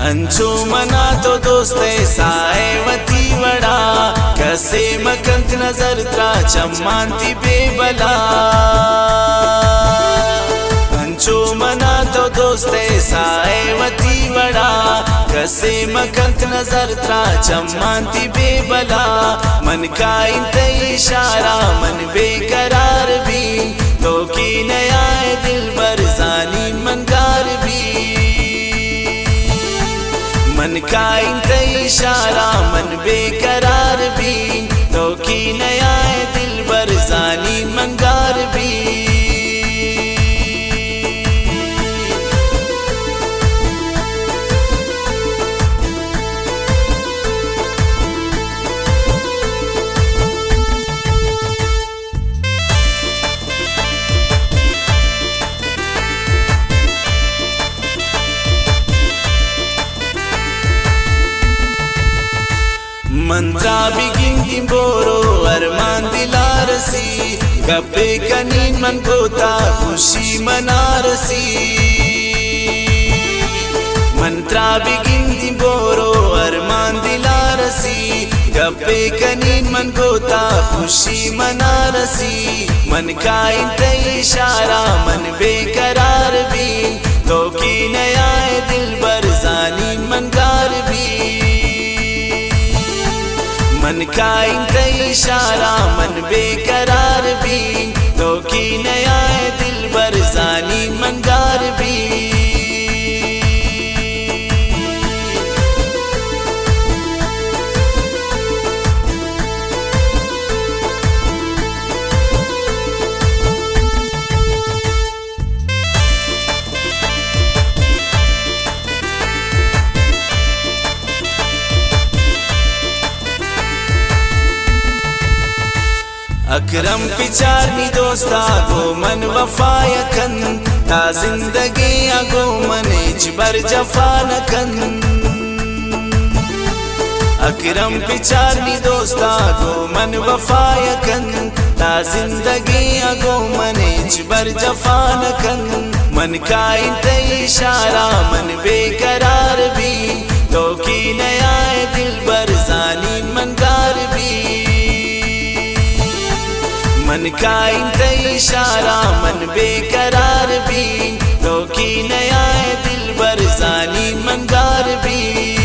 अंजुमना तो दोस्त सायवती वडा कसे मकंत नजर त्रा चम्मांती बेबला अंजुमना तो दोस्त सायवती वडा कसे मकंत नजर त्रा चम्मांती बेबला मन का इंत इशारा मन बेकरार भी तो की नया दिल बर जानी मनगार भी मन का इंत इशारा मन बेकरार भी तो की नया दिल बर जानी मनगार भी मंत्रा बिगिंगी बोरो अरमान दिलारसी गप्पे कनीन मन गोता खुशी मनारसी मंत्रा बिगिंगी बोरो अरमान दिलारसी गप्पे कनीन मन गोता खुशी मनारसी मन का इंत इशारा मन बेकरार भी तो की नया दिल बर जानी मनगार भी मन का इंत इशारा मन बेकरार भी तो की नया दिल बर जानी मनगार भी अकरम पिचारनी दोस्ता गो मन वफायकन ता जिंदगी अगो मनेज बर जफानकन अकरम पिचारनी दोस्ता गो मन वफायकन ता जिंदगी अगो मनेज बर जफानकन मन का इंत इशारा मन बेकरार भी तो की नया दिल बर जानी मनगार भी मन का इंत इशारा मन बेकरार भी तो की नया दिल बर जानी मनगार भी।